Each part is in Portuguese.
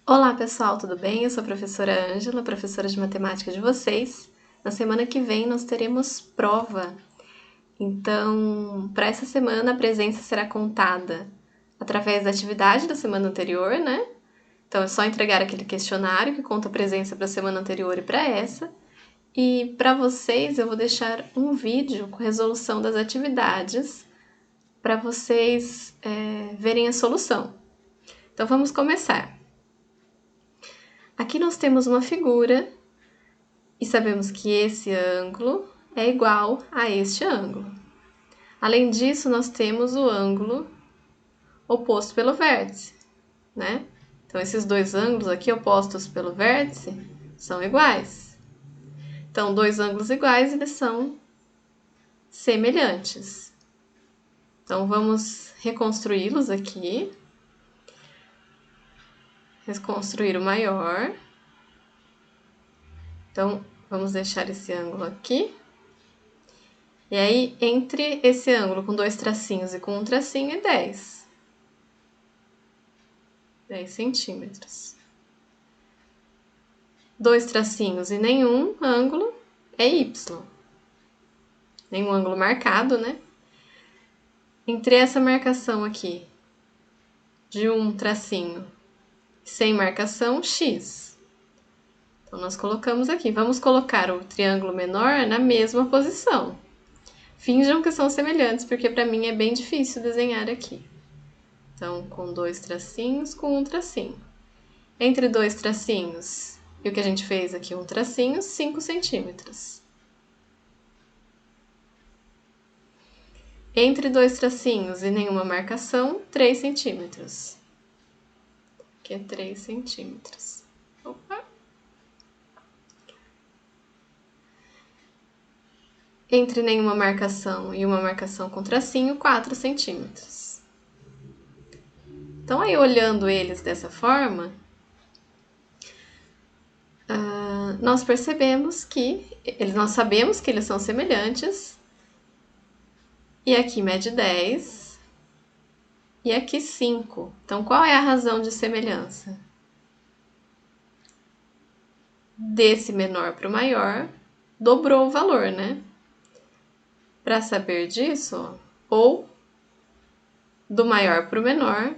Olá pessoal, tudo bem? Eu sou a professora Ângela, professora de matemática de vocês. Na semana que vem nós teremos prova, então para essa semana a presença será contada através da atividade da semana anterior, né? Então é só entregar aquele questionário que conta a presença para a semana anterior e para essa. E para vocês eu vou deixar um vídeo com resolução das atividades para vocês verem a solução. Então vamos começar. Aqui nós temos uma figura e sabemos que esse ângulo é igual a este ângulo. Além disso, nós temos o ângulo oposto pelo vértice, né? Então, esses dois ângulos aqui opostos pelo vértice são iguais. Então, dois ângulos iguais, eles são semelhantes. Então, vamos reconstruí-los aqui. Reconstruir o maior. Então, vamos deixar esse ângulo aqui. E aí, entre esse ângulo com dois tracinhos e com um tracinho é 10. 10 centímetros. Dois tracinhos e nenhum ângulo é Y. Nenhum ângulo marcado, né? Entre essa marcação aqui de um tracinho sem marcação, X. Então, nós colocamos aqui. Vamos colocar o triângulo menor na mesma posição. Finjam que são semelhantes, porque para mim é bem difícil desenhar aqui. Então, com dois tracinhos, com um tracinho. Entre dois tracinhos e o que a gente fez aqui, um tracinho, 5 centímetros. Entre dois tracinhos e nenhuma marcação, 3 centímetros. Aqui é 3 centímetros. Opa! Entre nenhuma marcação e uma marcação com tracinho, 4 centímetros. Então, aí olhando eles dessa forma, nós percebemos que nós sabemos que eles são semelhantes. E aqui mede 10 e aqui 5. Então, qual é a razão de semelhança? Desse menor para o maior, dobrou o valor, né? Para saber disso, ou do maior para o menor,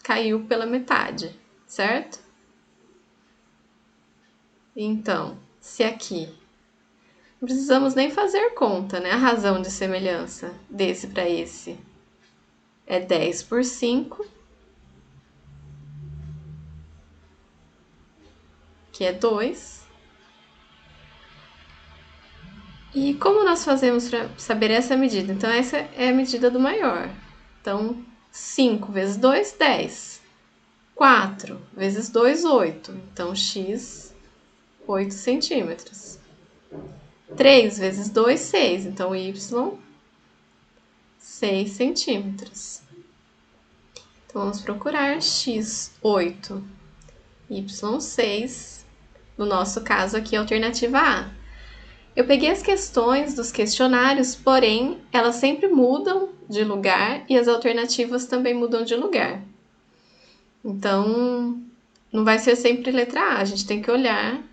caiu pela metade, certo? Então, se aqui não precisamos nem fazer conta, né? A razão de semelhança desse para esse é 10 por 5, que é 2. E como nós fazemos para saber essa medida? Então, essa é a medida do maior. Então, 5 vezes 2, 10. 4 vezes 2, 8. Então, x, 8 centímetros. 3 vezes 2, 6. Então, y, 6 centímetros. Então, vamos procurar x, 8, y, 6. No nosso caso aqui, a alternativa A. Eu peguei as questões dos questionários, porém, elas sempre mudam de lugar e as alternativas também mudam de lugar. Então, não vai ser sempre letra A, a gente tem que olhar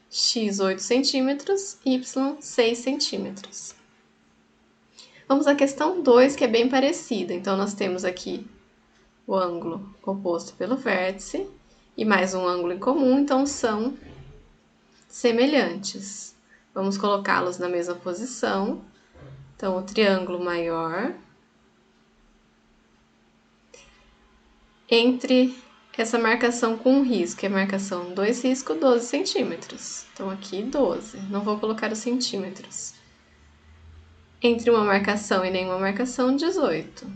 x 8 centímetros, y 6 centímetros. Vamos à questão 2, que é bem parecida. Então, nós temos aqui o ângulo oposto pelo vértice e mais um ângulo em comum, então são semelhantes. Vamos colocá-los na mesma posição. Então, o triângulo maior entre essa marcação com um risco, que é a marcação 2 risco, 12 centímetros. Então, aqui 12. Não vou colocar os centímetros. Entre uma marcação e nenhuma marcação, 18.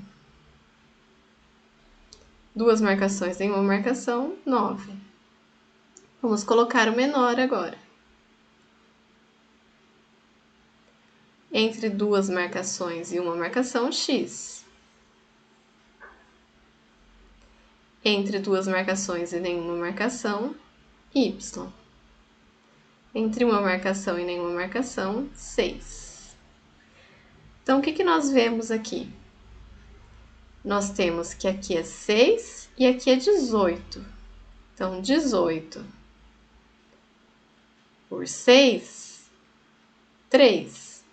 Duas marcações, nenhuma marcação, 9. Vamos colocar o menor agora. Entre duas marcações e uma marcação, x. Entre duas marcações e nenhuma marcação, y. Entre uma marcação e nenhuma marcação, 6. Então, o que nós vemos aqui? Nós temos que aqui é 6 e aqui é 18. Então, 18 por 6, 3.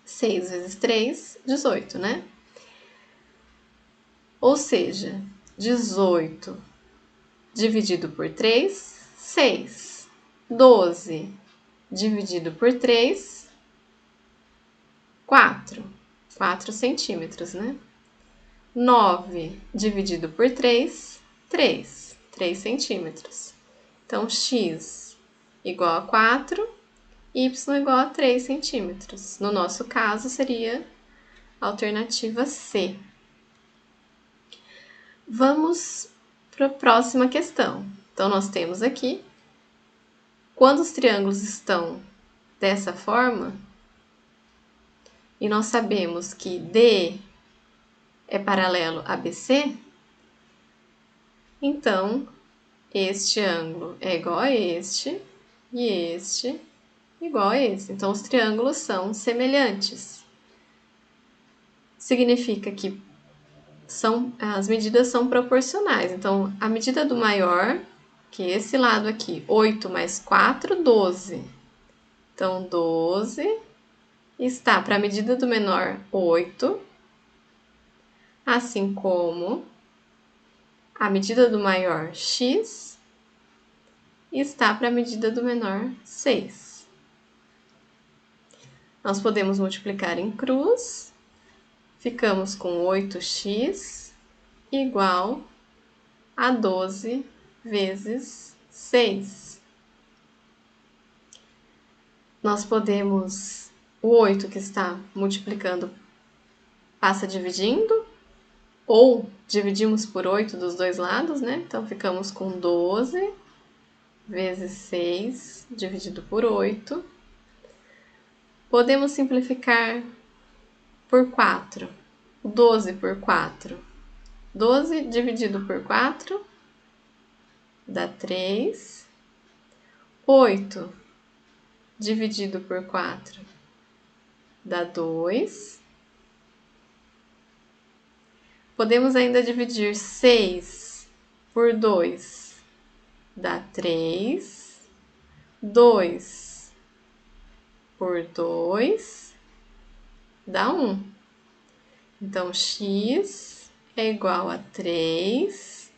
6 vezes 3, 18, né? Ou seja, 18 dividido por 3, 6. 12 dividido por 3, 4. 4 centímetros, né? 9 dividido por 3, 3. 3 centímetros. Então, x igual a 4, y igual a 3 centímetros. No nosso caso, seria a alternativa C. Vamos para a próxima questão. Então, nós temos aqui, quando os triângulos estão dessa forma, e nós sabemos que D é paralelo a BC, então, este ângulo é igual a este, e este igual a esse. Então, os triângulos são semelhantes. Significa que as medidas são proporcionais. Então, a medida do maior, que é esse lado aqui, 8 mais 4, 12. Então, 12 está para a medida do menor, 8, assim como a medida do maior, x, está para a medida do menor, 6. Nós podemos multiplicar em cruz, ficamos com 8x igual a 12 vezes 6. Nós podemos, o 8 que está multiplicando passa dividindo, ou dividimos por 8 dos dois lados, né? Então, ficamos com 12 vezes 6 dividido por 8. Podemos simplificar por 4. 12 por 4. 12 dividido por 4 dá 3. 8 dividido por 4 dá 2. Podemos ainda dividir 6 por 2, dá 3. 2 por 2, dá 1. Então, x é igual a 3,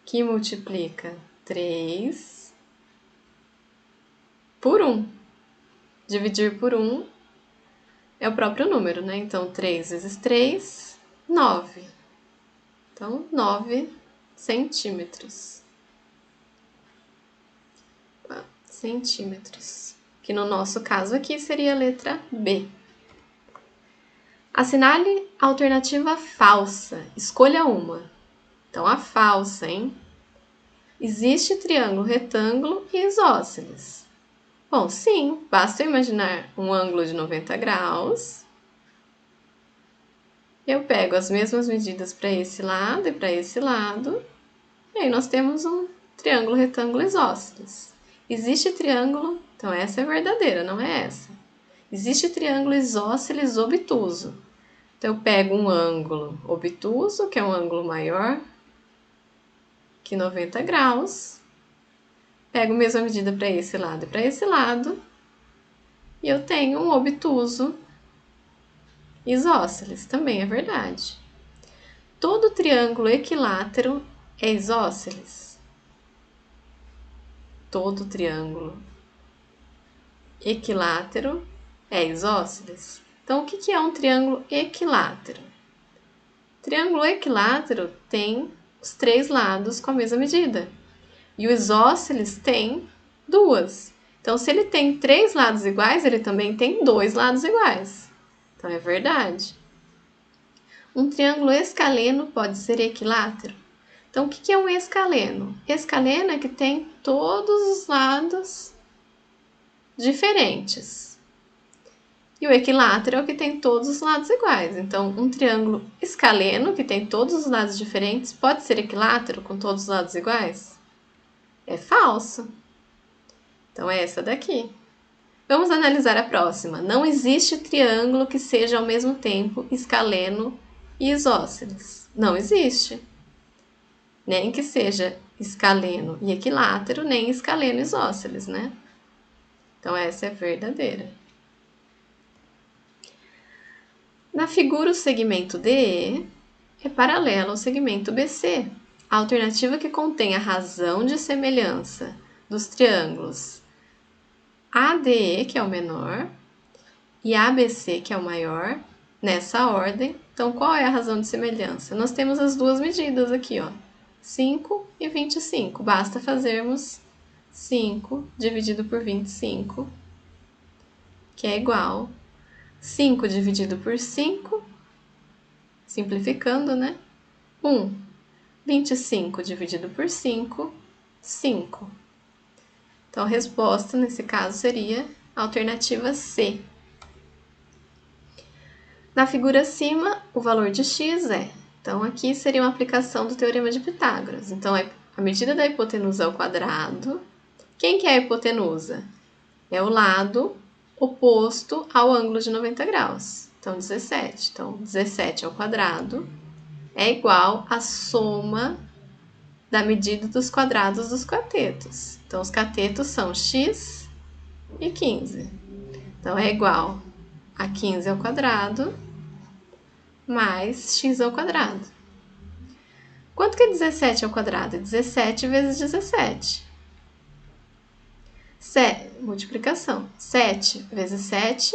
que multiplica 3 por 1. Dividir por 1 é o próprio número, né? Então, 3 vezes 3, 9. Então, 9 centímetros. Que no nosso caso aqui seria a letra B. Assinale a alternativa falsa. Escolha uma. Então, a falsa, hein? Existe triângulo retângulo e isósceles. Bom, sim, basta eu imaginar um ângulo de 90 graus. Eu pego as mesmas medidas para esse lado e para esse lado. E aí nós temos um triângulo retângulo isósceles. Existe triângulo, então essa é verdadeira, não é essa. Existe triângulo isósceles obtuso. Então eu pego um ângulo obtuso, que é um ângulo maior que 90 graus. Pego a mesma medida para esse lado e para esse lado. E eu tenho um obtuso isósceles, também é verdade. Todo triângulo equilátero é isósceles. Todo triângulo equilátero é isósceles. Então, o que é um triângulo equilátero? Triângulo equilátero tem os 3 lados com a mesma medida. E o isósceles tem 2. Então, se ele tem 3 lados iguais, ele também tem 2 lados iguais. Então, é verdade. Um triângulo escaleno pode ser equilátero. Então, o que é um escaleno? Escaleno é que tem todos os lados diferentes. E o equilátero é o que tem todos os lados iguais. Então, um triângulo escaleno, que tem todos os lados diferentes, pode ser equilátero com todos os lados iguais? É falso. Então, é essa daqui. Vamos analisar a próxima. Não existe triângulo que seja ao mesmo tempo escaleno e isósceles. Não existe. Nem que seja escaleno e equilátero, nem escaleno isósceles, né? Então, essa é verdadeira. Na figura, o segmento DE é paralelo ao segmento BC. A alternativa que contém a razão de semelhança dos triângulos ADE, que é o menor, e ABC, que é o maior, nessa ordem. Então, qual é a razão de semelhança? Nós temos as duas medidas aqui, ó, 5 e 25. Basta fazermos 5 dividido por 25, que é igual 5 dividido por 5, simplificando, né? 1. 25 dividido por 5, 5. Então, a resposta, nesse caso, seria a alternativa C. Na figura acima, o valor de x é... Então, aqui seria uma aplicação do Teorema de Pitágoras. Então, a medida da hipotenusa ao quadrado. Quem que é a hipotenusa? É o lado oposto ao ângulo de 90 graus. Então, 17. Então, 17 ao quadrado é igual à soma da medida dos quadrados dos catetos. Então, os catetos são x e 15. Então, é igual a 15 ao quadrado mais x ao quadrado. Quanto que é 17 ao quadrado? 17 vezes 17. Multiplicação. 7 vezes 7,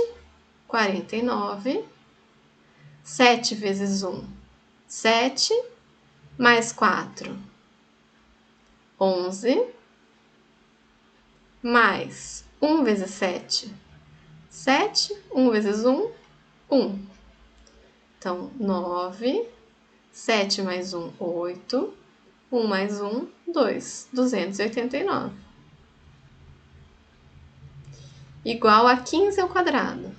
49. 7 vezes 1, 7. Mais 4, 11. Mais 1 vezes 7, 7. 1 vezes 1, 1. Então, 9. 7 mais 1, 8. 1 mais 1, 2. 289. Igual a 15 ao quadrado,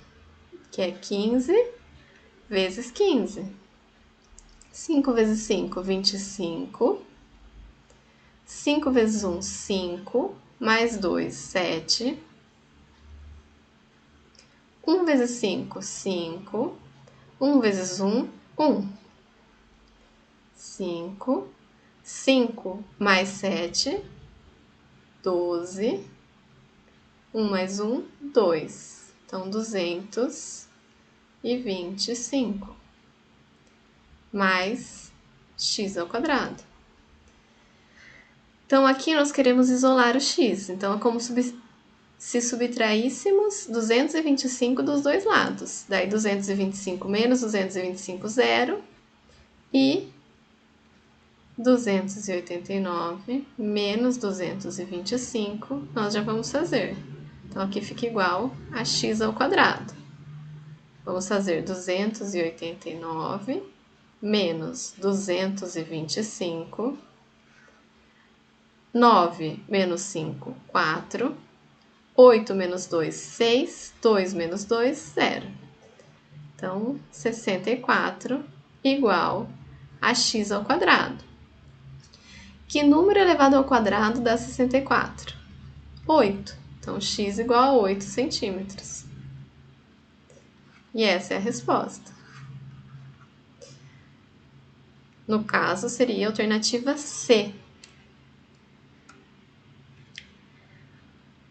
que é 15 vezes 15. 5 vezes 5, 25. 5 vezes 1, 5. Mais 2, 7. 1 vezes 5, 5. 1 vezes 1, 1. 5. 5 mais 7, 12. 1 mais 1, 2. Então, 225. Mais x ao quadrado. Então, aqui nós queremos isolar o x. Então, é como se subtraíssemos 225 dos dois lados. Daí, 225 menos 225, 0. E 289 menos 225, nós já vamos fazer. Então, aqui fica igual a x ao quadrado. Vamos fazer 289 menos 225. 9 menos 5, 4. 8 menos 2, 6. 2 menos 2, 0. Então, 64 igual a x ao quadrado. Que número elevado ao quadrado dá 64? 8. Então, x igual a 8 centímetros. E essa é a resposta. No caso, seria a alternativa C.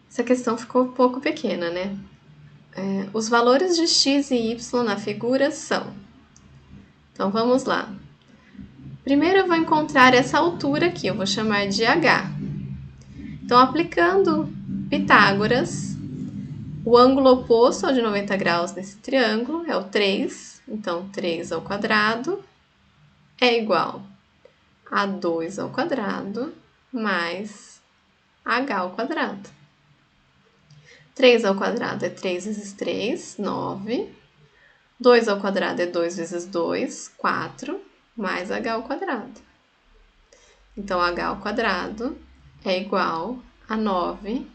Essa questão ficou um pouco pequena, né? Os valores de x e y na figura são... Então, vamos lá. Primeiro, eu vou encontrar essa altura aqui, eu vou chamar de h. Então, aplicando Pitágoras, o ângulo oposto ao de 90 graus nesse triângulo é o 3. Então, 3 ao quadrado é igual a 2 ao quadrado mais h ao quadrado. 3 ao quadrado é 3 vezes 3, 9. 2 ao quadrado é 2 vezes 2, 4, mais h ao quadrado. Então, h ao quadrado é igual a 9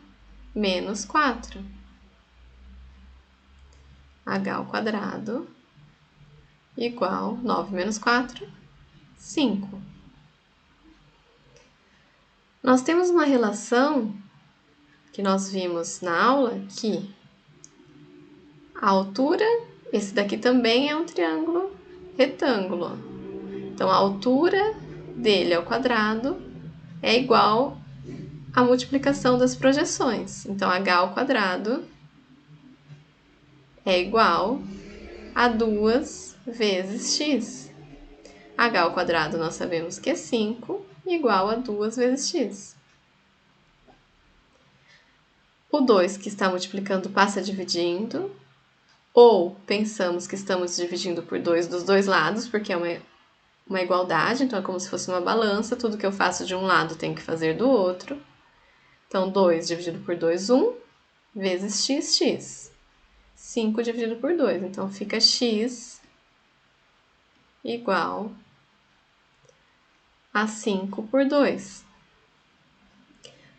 menos 4. H ao quadrado igual 9 menos 4, 5. Nós temos uma relação que nós vimos na aula que a altura, esse daqui também é um triângulo retângulo. Então, a altura dele ao quadrado é igual à multiplicação das projeções. Então, h ao quadrado é igual a 2 vezes x. H ao quadrado nós sabemos que é 5, igual a 2 vezes x. O 2 que está multiplicando passa dividindo, ou pensamos que estamos dividindo por 2 dos dois lados, porque é uma igualdade, então é como se fosse uma balança, tudo que eu faço de um lado tem que fazer do outro. Então, 2 dividido por 2, 1, vezes x. 5 dividido por 2, então fica x igual a 5 por 2.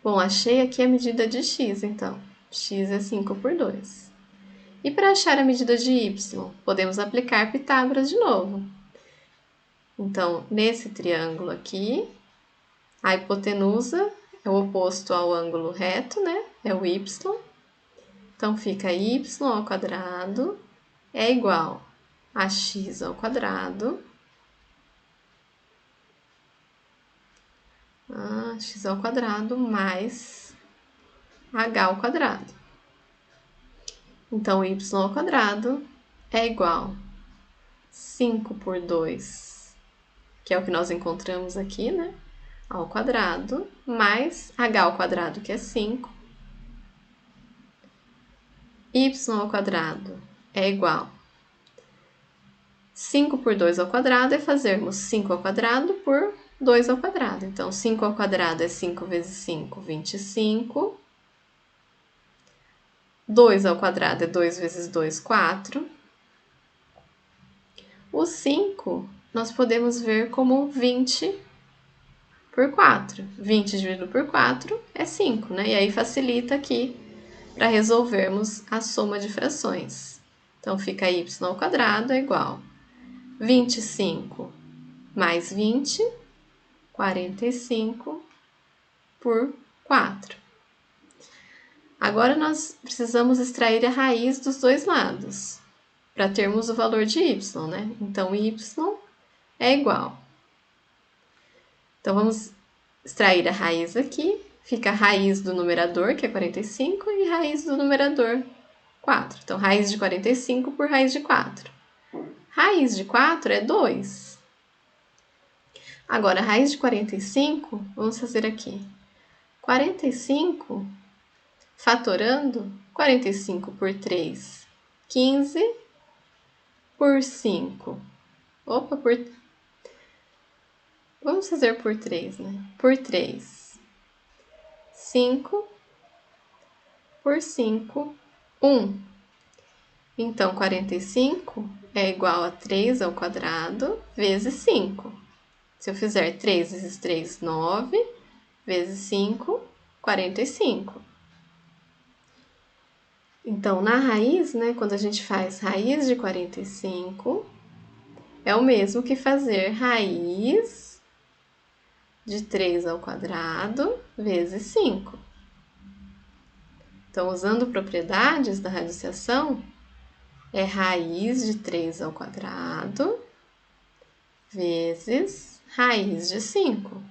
Bom, achei aqui a medida de x, então. X é 5 por 2. E para achar a medida de y, podemos aplicar Pitágoras de novo. Então, nesse triângulo aqui, a hipotenusa é o oposto ao ângulo reto, né? É o y. Então, fica y ao quadrado é igual a x ao quadrado. X ao quadrado mais h ao quadrado. Então, y ao quadrado é igual a 5 por 2, que é o que nós encontramos aqui, né? Ao quadrado, mais h ao quadrado, que é 5. Y ao quadrado é igual a 5 por 2 ao quadrado é fazermos 5 ao quadrado por 2 ao quadrado. Então, 5 ao quadrado é 5 vezes 5, 25. 2 ao quadrado é 2 vezes 2, 4. O 5 nós podemos ver como 20 por 4. 20 dividido por 4 é 5, né? E aí facilita aqui para resolvermos a soma de frações. Então, fica y ao quadrado é igual a 25 mais 20, 45 por 4. Agora, nós precisamos extrair a raiz dos dois lados, para termos o valor de y, né? Então, y é igual. Então, vamos extrair a raiz aqui. Fica a raiz do numerador, que é 45, e raiz do numerador, 4. Então, raiz de 45 por raiz de 4. Raiz de 4 é 2. Agora, raiz de 45, vamos fazer aqui. 45, fatorando, 45 por 3, 15, por 5. Vamos fazer por 3, né? Por 3. 5 por 5, 1. Então, 45 é igual a 3 ao quadrado vezes 5. Se eu fizer 3 vezes 3, 9, vezes 5, 45. Então, na raiz, né, quando a gente faz raiz de 45, é o mesmo que fazer raiz de 3 ao quadrado vezes 5. Então, usando propriedades da radiciação, é raiz de 3 ao quadrado vezes raiz de 5.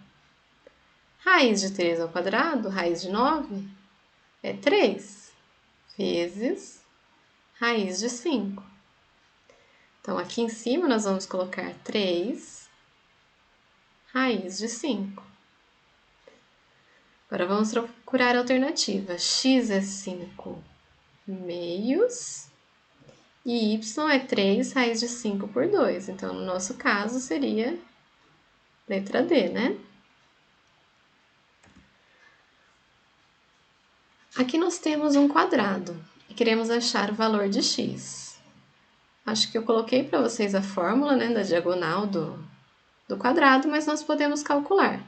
Raiz de 3 ao quadrado, raiz de 9, é 3 vezes raiz de 5. Então, aqui em cima nós vamos colocar 3 raiz de 5. Agora, vamos procurar a alternativa. X é 5 meios e y é 3 raiz de 5 por 2. Então, no nosso caso, seria letra D, né? Aqui nós temos um quadrado e queremos achar o valor de x. Acho que eu coloquei para vocês a fórmula, né, da diagonal do quadrado, mas nós podemos calcular.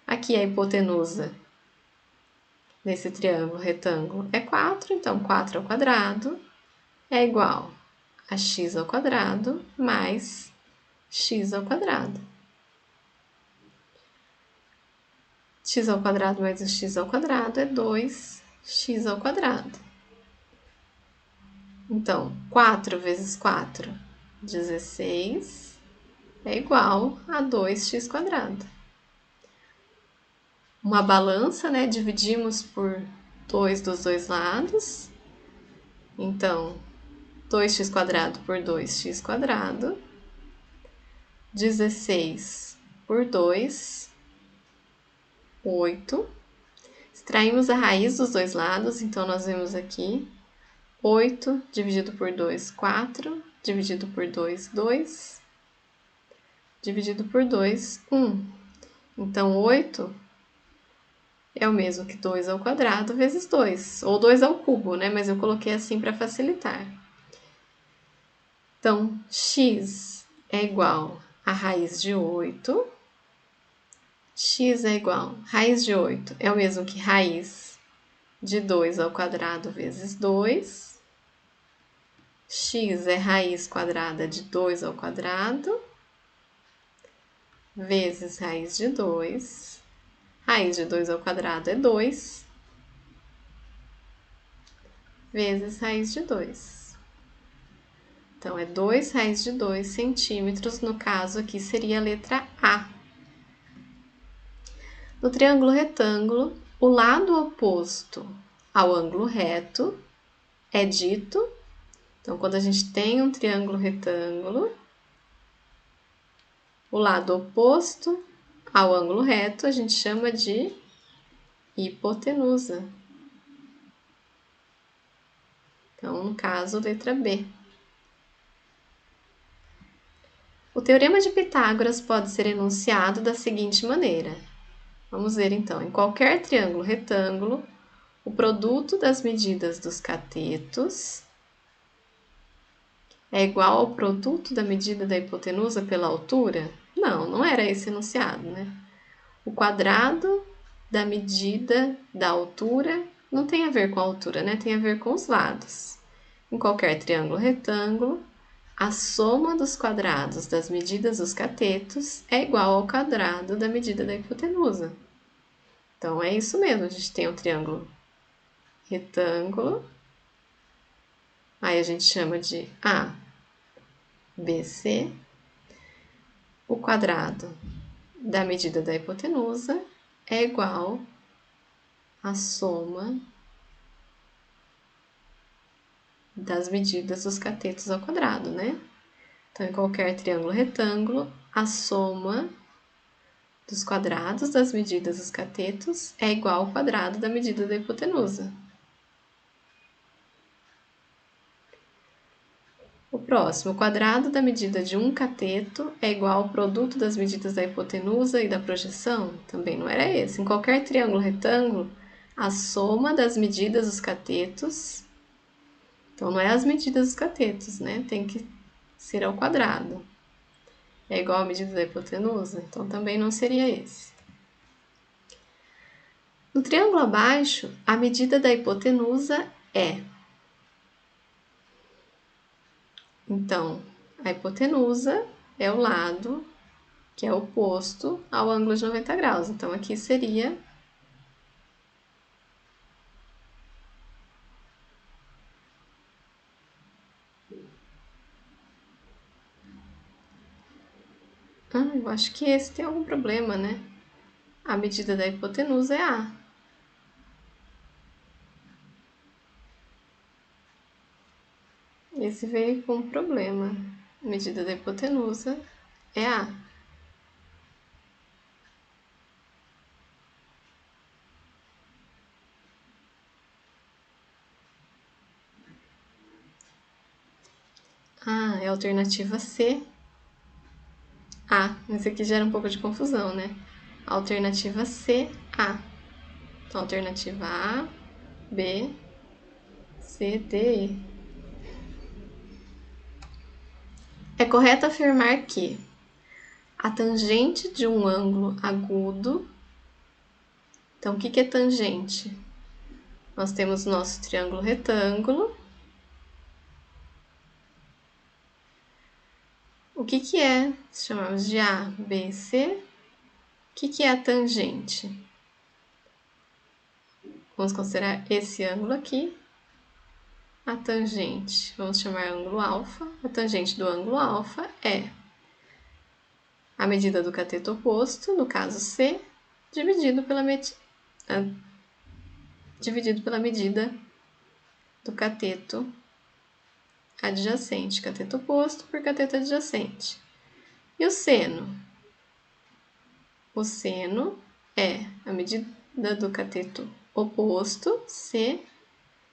Aqui a hipotenusa nesse triângulo retângulo é 4, então 4 ao quadrado é igual a x ao quadrado mais x ao quadrado. X ao quadrado mais o x ao quadrado é 2x ao quadrado. Então, 4 vezes 4, 16, é igual a 2x quadrado. uma balança, né? Dividimos por 2 dos dois lados. Então, 2x² por 2x². 16 por 2, 8. Extraímos a raiz dos dois lados, então nós vemos aqui 8 dividido por 2, 4, dividido por 2, 2, dividido por 2, 1. Então, 8 é o mesmo que 2² vezes 2, ou 2², né? Mas eu coloquei assim para facilitar. Então, x é igual a raiz de 8. X é igual a raiz de 8 é o mesmo que raiz de 2² vezes 2. X é raiz quadrada de 2² vezes raiz de 2. Raiz de 2² é 2 vezes raiz de 2. Então, é 2 raiz de 2 centímetros, no caso aqui seria a letra A. No triângulo retângulo, o lado oposto ao ângulo reto é dito. Então, quando a gente tem um triângulo retângulo, o lado oposto ao ângulo reto a gente chama de hipotenusa. Então, no caso, letra B. O teorema de Pitágoras pode ser enunciado da seguinte maneira. Vamos ver então. Em qualquer triângulo retângulo, o produto das medidas dos catetos é igual ao produto da medida da hipotenusa pela altura? Não, não era esse enunciado, né? O quadrado da medida da altura não tem a ver com a altura, né? Tem a ver com os lados. Em qualquer triângulo retângulo, a soma dos quadrados das medidas dos catetos é igual ao quadrado da medida da hipotenusa. Então, é isso mesmo, a gente tem um triângulo retângulo, aí a gente chama de ABC, o quadrado da medida da hipotenusa é igual à soma das medidas dos catetos ao quadrado, né? Então, em qualquer triângulo retângulo, a soma dos quadrados das medidas dos catetos é igual ao quadrado da medida da hipotenusa. O próximo, o quadrado da medida de um cateto é igual ao produto das medidas da hipotenusa e da projeção? Também não era esse. Em qualquer triângulo retângulo, a soma das medidas dos catetos, então não é as medidas dos catetos, né? Tem que ser ao quadrado. É igual à medida da hipotenusa? Então também não seria esse. No triângulo abaixo, a medida da hipotenusa é. Então, a hipotenusa é o lado que é oposto ao ângulo de 90 graus. Então, aqui seria eu acho que esse tem algum problema, né? A medida da hipotenusa é A. Esse veio com um problema. A medida da hipotenusa é A. É a alternativa C. Esse aqui gera um pouco de confusão, né? Alternativa C, A. Então, alternativa A, B, C, D, E. É correto afirmar que a tangente de um ângulo agudo. Então, o que é tangente? Nós temos o nosso triângulo retângulo. O que é? Chamamos de A, B, C. O que é a tangente? Vamos considerar esse ângulo aqui. A tangente, vamos chamar ângulo alfa. A tangente do ângulo alfa é a medida do cateto oposto, no caso C, dividido pela medida do cateto adjacente. Cateto oposto por cateto adjacente. E o seno? O seno é a medida do cateto oposto, C,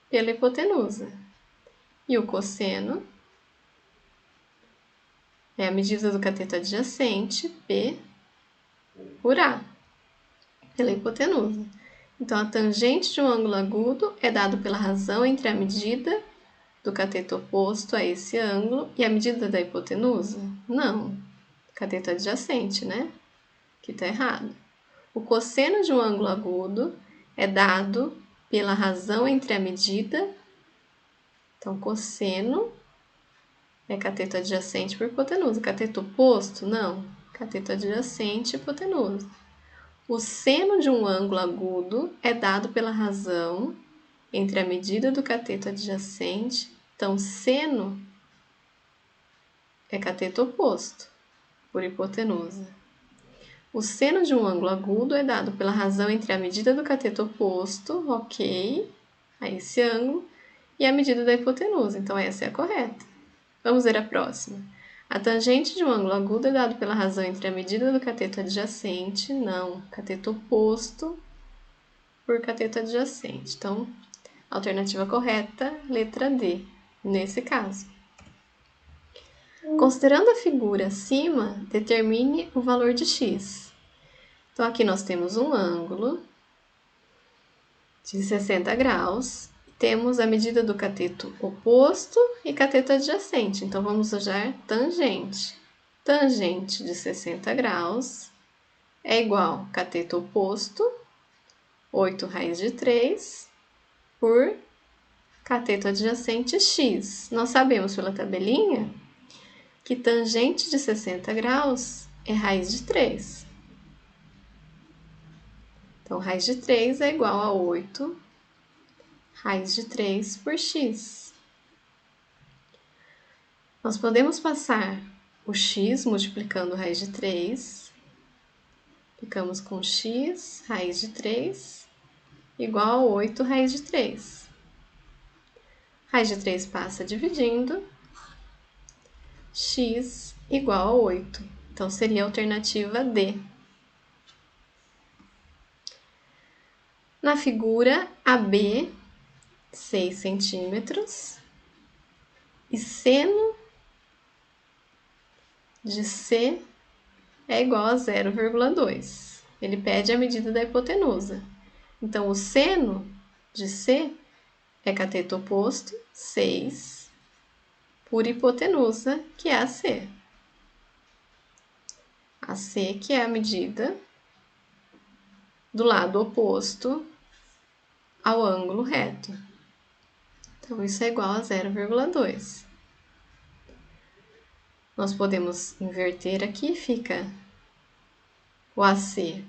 pela hipotenusa. E o cosseno é a medida do cateto adjacente, P, por A, pela hipotenusa. Então, a tangente de um ângulo agudo é dado pela razão entre a medida do cateto oposto a esse ângulo e a medida da hipotenusa? Não. Cateto adjacente, né? Que tá errado. O cosseno de um ângulo agudo é dado pela razão entre a medida. Então, cosseno é cateto adjacente por hipotenusa. Cateto oposto? Não. Cateto adjacente, hipotenusa. O seno de um ângulo agudo é dado pela razão entre a medida do cateto adjacente. Então, seno é cateto oposto por hipotenusa. O seno de um ângulo agudo é dado pela razão entre a medida do cateto oposto, ok, a esse ângulo, e a medida da hipotenusa. Então, essa é a correta. Vamos ver a próxima. A tangente de um ângulo agudo é dado pela razão entre a medida do cateto adjacente, não, cateto oposto por cateto adjacente. Então, alternativa correta, letra D, nesse caso. Considerando a figura acima, determine o valor de x. Então, aqui nós temos um ângulo de 60 graus, temos a medida do cateto oposto e cateto adjacente. Então, vamos usar tangente. Tangente de 60 graus é igual a cateto oposto, 8 raiz de 3, por cateto adjacente x. Nós sabemos pela tabelinha que tangente de 60 graus é raiz de 3. Então, raiz de 3 é igual a 8 raiz de 3 por x. Nós podemos passar o x multiplicando raiz de 3. Ficamos com x raiz de 3 igual a 8 raiz de 3. Raiz de 3 passa dividindo. X igual a 8. Então, seria a alternativa D. Na figura, AB, 6 centímetros, e seno de C é igual a 0,2. Ele pede a medida da hipotenusa. Então, o seno de C é cateto oposto, 6, por hipotenusa, que é a C. A C, que é a medida do lado oposto ao ângulo reto. Então, isso é igual a 0,2. Nós podemos inverter aqui, fica o AC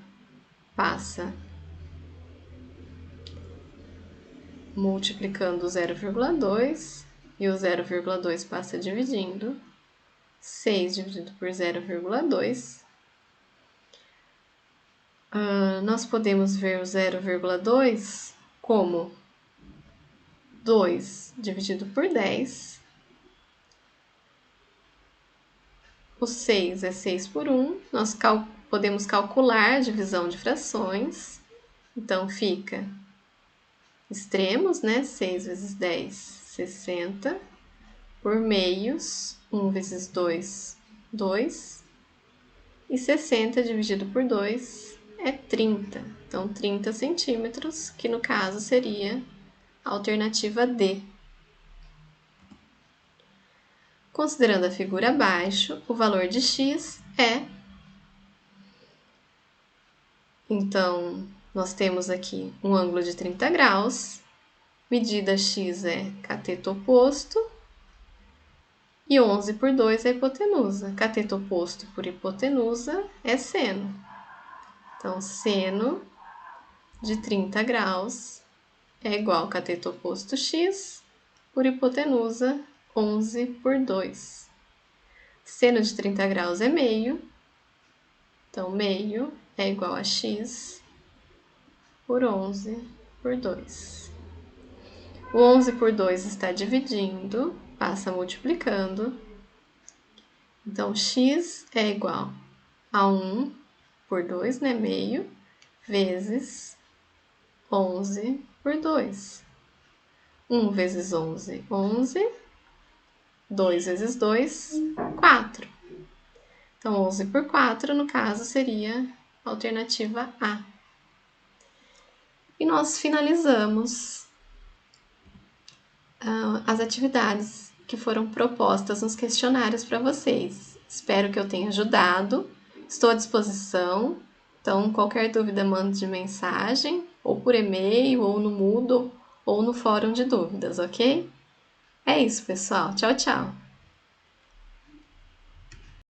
passa multiplicando 0,2 e o 0,2 passa dividindo. 6 dividido por 0,2. Nós podemos ver o 0,2 como 2 dividido por 10. O 6 é 6 por 1. Nós podemos calcular a divisão de frações. Então, fica extremos, né? 6 vezes 10, 60. Por meios, 1 vezes 2, 2. E 60 dividido por 2 é 30. Então, 30 centímetros, que no caso seria a alternativa D. Considerando a figura abaixo, o valor de x é... Então, nós temos aqui um ângulo de 30 graus, medida x é cateto oposto, e 11 por 2 é hipotenusa. Cateto oposto por hipotenusa é seno. Então, seno de 30 graus é igual a cateto oposto x por hipotenusa 11 por 2. Seno de 30 graus é meio. Então, meio é igual a x por 11 por 2. O 11 por 2 está dividindo, passa multiplicando. Então, x é igual a 1 por 2, né, meio, vezes 11 por 2. 1 vezes 11, 11. 2 vezes 2, 4. Então, 11 por 4, no caso, seria a alternativa A. E nós finalizamos as atividades que foram propostas nos questionários para vocês. Espero que eu tenha ajudado. Estou à disposição. Então, qualquer dúvida, mande mensagem, ou por e-mail, ou no Moodle, ou no fórum de dúvidas, ok? É isso, pessoal. Tchau, tchau!